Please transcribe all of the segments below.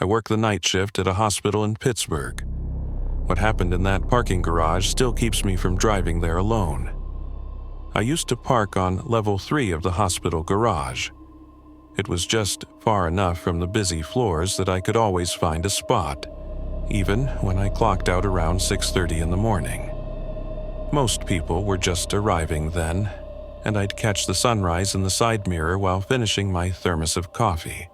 I work the night shift at a hospital in Pittsburgh. What happened in that parking garage still keeps me from driving there alone. I used to park on level 3 of the hospital garage. It was just far enough from the busy floors that I could always find a spot, even when I clocked out around 6:30 in the morning. Most people were just arriving then, and I'd catch the sunrise in the side mirror while finishing my thermos of coffee.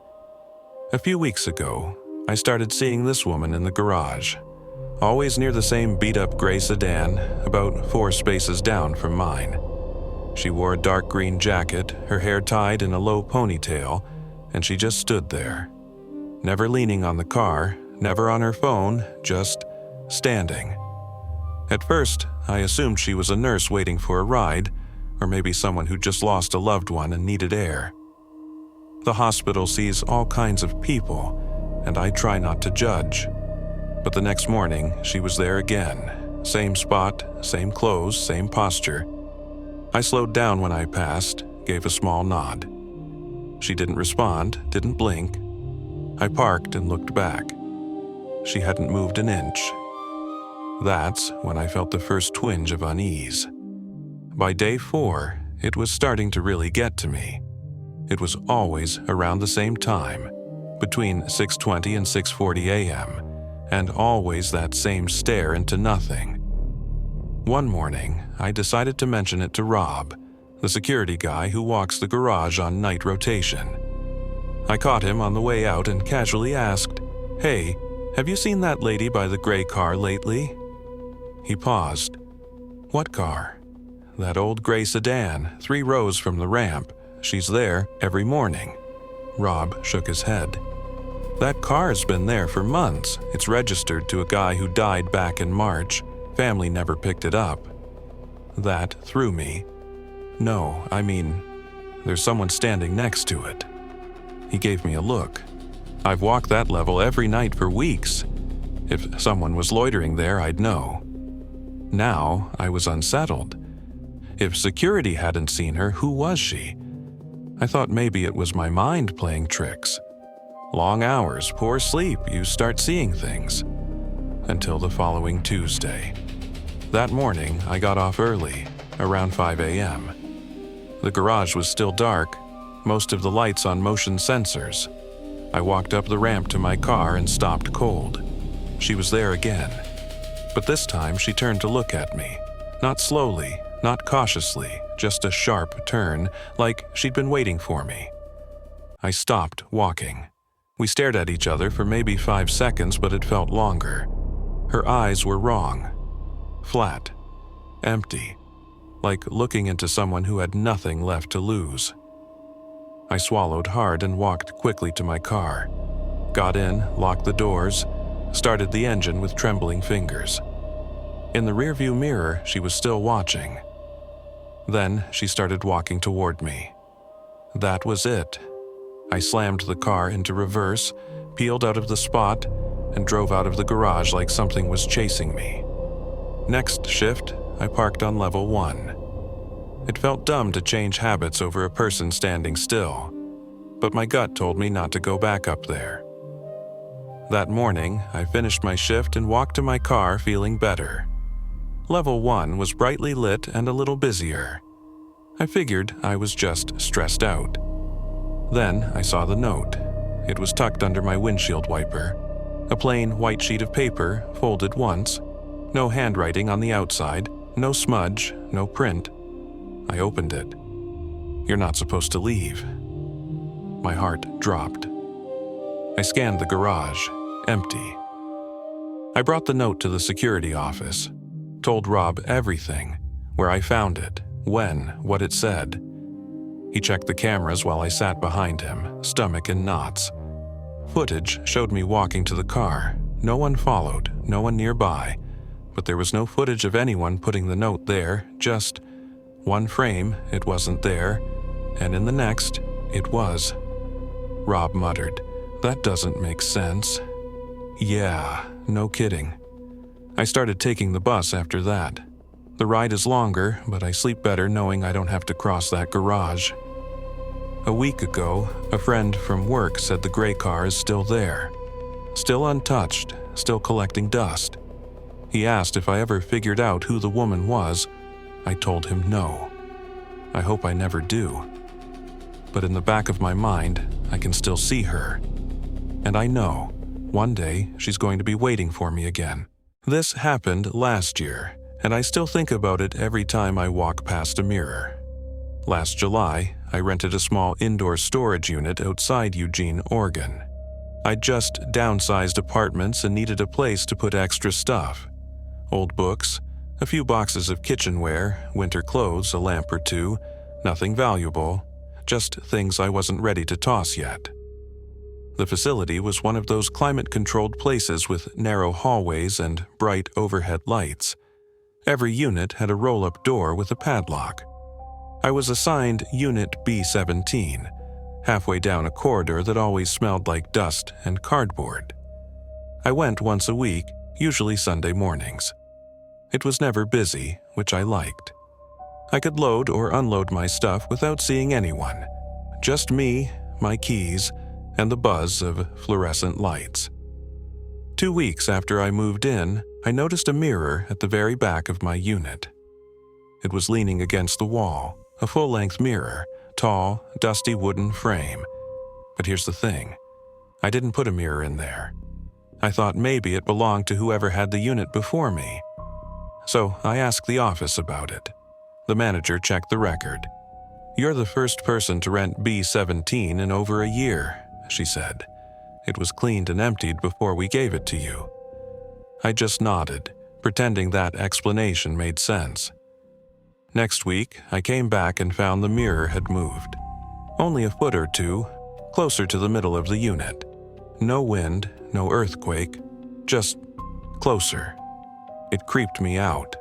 A few weeks ago, I started seeing this woman in the garage, always near the same beat-up gray sedan, about 4 spaces down from mine. She wore a dark green jacket, her hair tied in a low ponytail, and she just stood there. Never leaning on the car, never on her phone, just standing. At first, I assumed she was a nurse waiting for a ride, or maybe someone who just lost a loved one and needed air. The hospital sees all kinds of people, and I try not to judge. But the next morning, she was there again. Same spot, same clothes, same posture. I slowed down when I passed, gave a small nod. She didn't respond, didn't blink. I parked and looked back. She hadn't moved an inch. That's when I felt the first twinge of unease. By day 4, it was starting to really get to me. It was always around the same time, between 6:20 and 6:40 a.m., and always that same stare into nothing. One morning, I decided to mention it to Rob, the security guy who walks the garage on night rotation. I caught him on the way out and casually asked, "Hey, have you seen that lady by the gray car lately?" He paused. "What car?" "That old gray sedan, 3 rows from the ramp. She's there every morning." Rob shook his head. "That car's been there for months. It's registered to a guy who died back in March. Family never picked it up." That threw me. "No, I mean, there's someone standing next to it." He gave me a look. "I've walked that level every night for weeks. If someone was loitering there, I'd know." Now I was unsettled. If security hadn't seen her, who was she? I thought maybe it was my mind playing tricks. Long hours, poor sleep, you start seeing things. Until the following Tuesday. That morning, I got off early, around 5 a.m. The garage was still dark, most of the lights on motion sensors. I walked up the ramp to my car and stopped cold. She was there again. But this time she turned to look at me. Not slowly, not cautiously, just a sharp turn, like she'd been waiting for me. I stopped walking. We stared at each other for maybe 5 seconds, but it felt longer. Her eyes were wrong. Flat. Empty. Like looking into someone who had nothing left to lose. I swallowed hard and walked quickly to my car. Got in, locked the doors, started the engine with trembling fingers. In the rearview mirror, she was still watching. Then she started walking toward me. That was it. I slammed the car into reverse, peeled out of the spot, and drove out of the garage like something was chasing me. Next shift, I parked on level 1. It felt dumb to change habits over a person standing still, but my gut told me not to go back up there. That morning, I finished my shift and walked to my car feeling better. Level 1 was brightly lit and a little busier. I figured I was just stressed out. Then I saw the note. It was tucked under my windshield wiper. A plain white sheet of paper, folded once. No handwriting on the outside, no smudge, no print. I opened it. "You're not supposed to leave." My heart dropped. I scanned the garage, empty. I brought the note to the security office, told Rob everything, where I found it, when, what it said. He checked the cameras while I sat behind him, stomach in knots. Footage showed me walking to the car. No one followed, no one nearby, but there was no footage of anyone putting the note there, just one frame, it wasn't there, and in the next, it was. Rob muttered, "That doesn't make sense." Yeah, no kidding. I started taking the bus after that. The ride is longer, but I sleep better knowing I don't have to cross that garage. A week ago, a friend from work said the gray car is still there. still untouched, still collecting dust. He asked if I ever figured out who the woman was. I told him no. I hope I never do. But in the back of my mind, I can still see her. And I know, one day she's going to be waiting for me again. This happened last year, and I still think about it every time I walk past a mirror. Last July, I rented a small indoor storage unit outside Eugene, Oregon. I'd just downsized apartments and needed a place to put extra stuff. Old books, a few boxes of kitchenware, winter clothes, a lamp or two, nothing valuable, just things I wasn't ready to toss yet. The facility was one of those climate-controlled places with narrow hallways and bright overhead lights. Every unit had a roll-up door with a padlock. I was assigned Unit B17, halfway down a corridor that always smelled like dust and cardboard. I went once a week, usually Sunday mornings. It was never busy, which I liked. I could load or unload my stuff without seeing anyone. Just me, my keys, and the buzz of fluorescent lights. 2 weeks after I moved in, I noticed a mirror at the very back of my unit. It was leaning against the wall, a full-length mirror, tall, dusty wooden frame. But here's the thing. I didn't put a mirror in there. I thought maybe it belonged to whoever had the unit before me. So I asked the office about it. The manager checked the record. "You're the first person to rent B17 in over a year," she said. "It was cleaned and emptied before we gave it to you." I just nodded, pretending that explanation made sense. Next week, I came back and found the mirror had moved. Only a foot or two, closer to the middle of the unit. No wind, no earthquake, just closer. It creeped me out.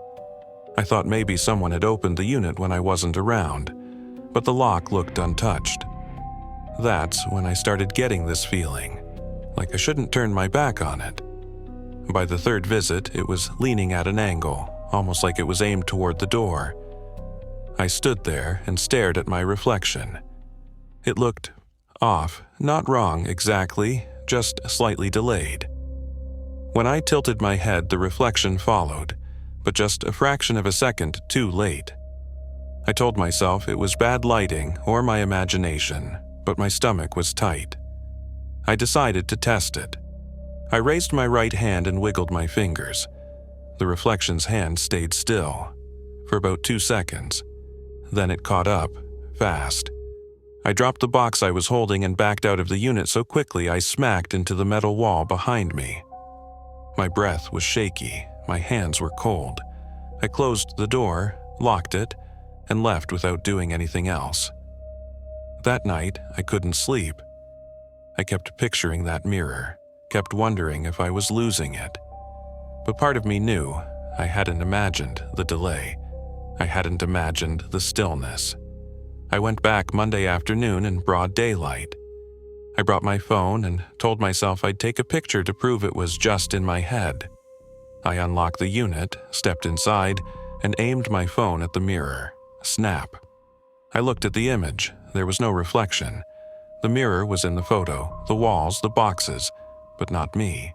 I thought maybe someone had opened the unit when I wasn't around, but the lock looked untouched. That's when I started getting this feeling, like I shouldn't turn my back on it. By the third visit, it was leaning at an angle, almost like it was aimed toward the door. I stood there and stared at my reflection. It looked off, not wrong exactly, just slightly delayed. When I tilted my head, the reflection followed, but just a fraction of a second too late. I told myself it was bad lighting or my imagination, but my stomach was tight. I decided to test it. I raised my right hand and wiggled my fingers. The reflection's hand stayed still for about 2 seconds. Then it caught up, fast. I dropped the box I was holding and backed out of the unit so quickly I smacked into the metal wall behind me. My breath was shaky, my hands were cold. I closed the door, locked it, and left without doing anything else. That night, I couldn't sleep. I kept picturing that mirror, kept wondering if I was losing it. But part of me knew I hadn't imagined the delay. I hadn't imagined the stillness. I went back Monday afternoon in broad daylight. I brought my phone and told myself I'd take a picture to prove it was just in my head. I unlocked the unit, stepped inside, and aimed my phone at the mirror. Snap. I looked at the image. There was no reflection. The mirror was in the photo, the walls, the boxes, but not me.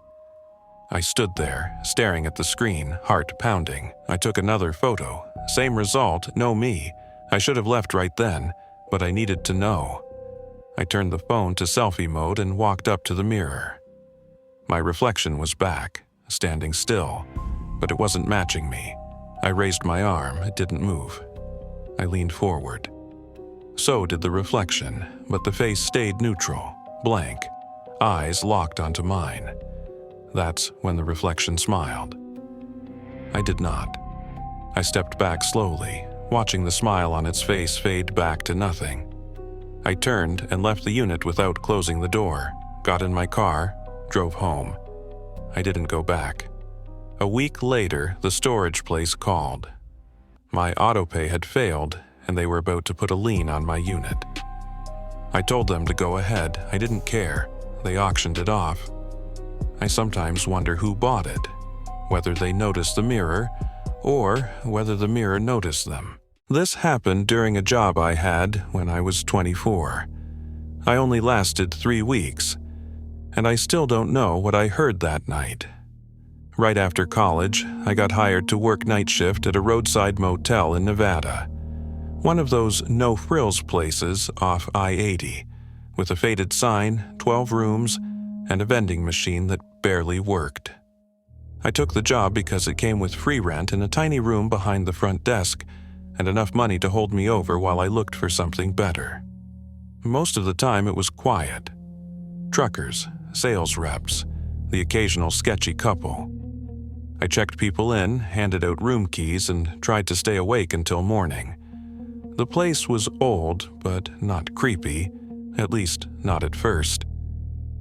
I stood there, staring at the screen, heart pounding. I took another photo. Same result, no me. I should have left right then, but I needed to know. I turned the phone to selfie mode and walked up to the mirror. My reflection was back, standing still, but it wasn't matching me. I raised my arm, it didn't move. I leaned forward. So did the reflection, but the face stayed neutral, blank, eyes locked onto mine. That's when the reflection smiled. I did not. I stepped back slowly, watching the smile on its face fade back to nothing. I turned and left the unit without closing the door, got in my car, drove home. I didn't go back. A week later, the storage place called. My autopay had failed, and they were about to put a lien on my unit. I told them to go ahead. I didn't care. They auctioned it off. I sometimes wonder who bought it, whether they noticed the mirror, or whether the mirror noticed them. This happened during a job I had when I was 24. I only lasted 3 weeks. And I still don't know what I heard that night. Right after college, I got hired to work night shift at a roadside motel in Nevada. One of those no-frills places off I-80, with a faded sign, 12 rooms, and a vending machine that barely worked. I took the job because it came with free rent in a tiny room behind the front desk and enough money to hold me over while I looked for something better. Most of the time it was quiet. Truckers, sales reps, the occasional sketchy couple. I checked people in, handed out room keys, and tried to stay awake until morning. The place was old, but not creepy, at least not at first.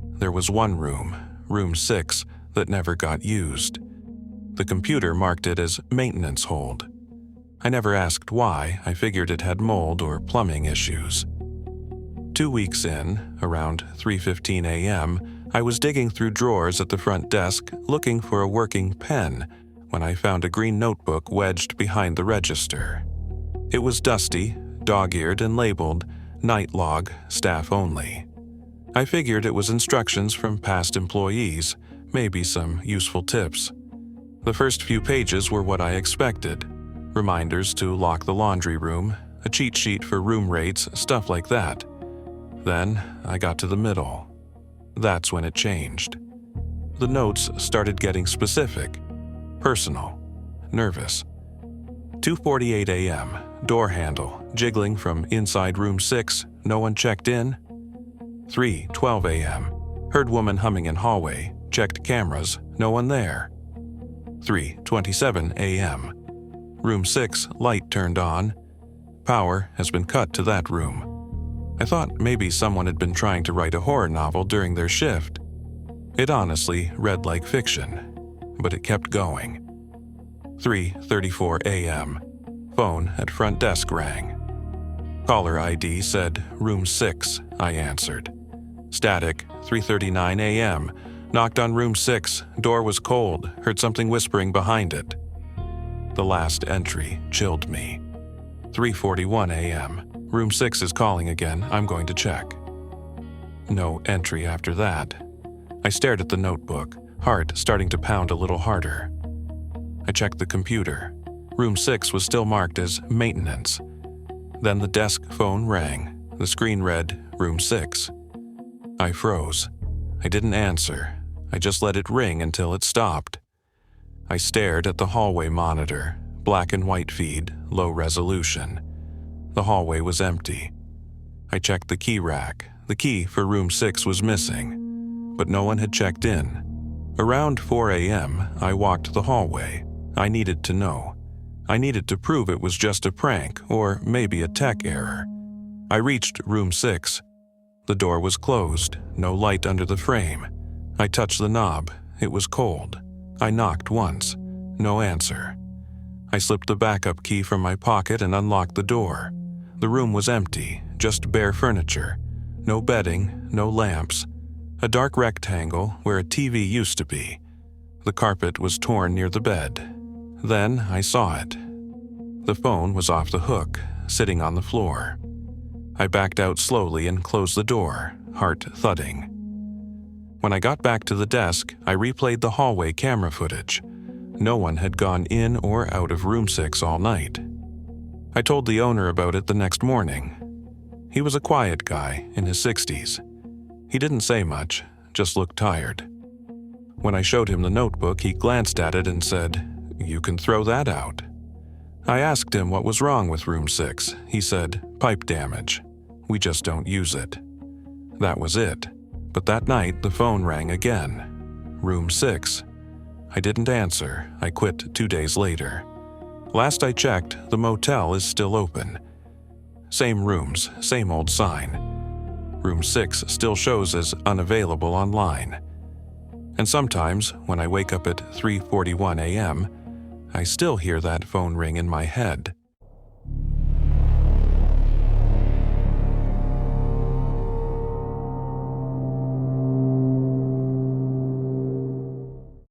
There was one room, room 6, that never got used. The computer marked it as maintenance hold. I never asked why. I figured it had mold or plumbing issues. 2 weeks in, around 3:15 a.m., I was digging through drawers at the front desk looking for a working pen when I found a green notebook wedged behind the register. It was dusty, dog-eared, and labeled Night Log, Staff Only. I figured it was instructions from past employees, maybe some useful tips. The first few pages were what I expected. Reminders to lock the laundry room, a cheat sheet for room rates, stuff like that. Then I got to the middle. That's when it changed. The notes started getting specific, personal, nervous. 2:48 a.m., door handle, jiggling from inside room 6, no one checked in. 3:12 a.m., heard woman humming in hallway, checked cameras, no one there. 3:27 a.m., room 6, light turned on. Power has been cut to that room. I thought maybe someone had been trying to write a horror novel during their shift. It honestly read like fiction, but it kept going. 3:34 a.m., phone at front desk rang. Caller ID said room 6, I answered. Static, 3:39 a.m., knocked on room 6, door was cold, heard something whispering behind it. The last entry chilled me. 3:41 a.m., room 6 is calling again, I'm going to check. No entry after that. I stared at the notebook, heart starting to pound a little harder. I checked the computer. Room 6 was still marked as maintenance. Then the desk phone rang. The screen read, room 6. I froze. I didn't answer. I just let it ring until it stopped. I stared at the hallway monitor, black and white feed, low resolution. The hallway was empty. I checked the key rack. The key for room 6 was missing, but no one had checked in. Around 4 a.m., I walked the hallway. I needed to know. I needed to prove it was just a prank or maybe a tech error. I reached room 6. The door was closed, no light under the frame. I touched the knob. It was cold. I knocked once. No answer. I slipped the backup key from my pocket and unlocked the door. The room was empty, just bare furniture. No bedding, no lamps. A dark rectangle where a TV used to be. The carpet was torn near the bed. Then I saw it. The phone was off the hook, sitting on the floor. I backed out slowly and closed the door, heart thudding. When I got back to the desk, I replayed the hallway camera footage. No one had gone in or out of room 6 all night. I told the owner about it the next morning. He was a quiet guy in his 60s. He didn't say much, just looked tired. When I showed him the notebook, he glanced at it and said, "You can throw that out." I asked him what was wrong with room 6. He said, "Pipe damage. We just don't use it." That was it. But that night, the phone rang again. Room 6. I didn't answer. I quit 2 days later. Last I checked, the motel is still open. Same rooms, same old sign. Room 6 still shows as unavailable online. And sometimes, when I wake up at 3:41 a.m., I still hear that phone ring in my head.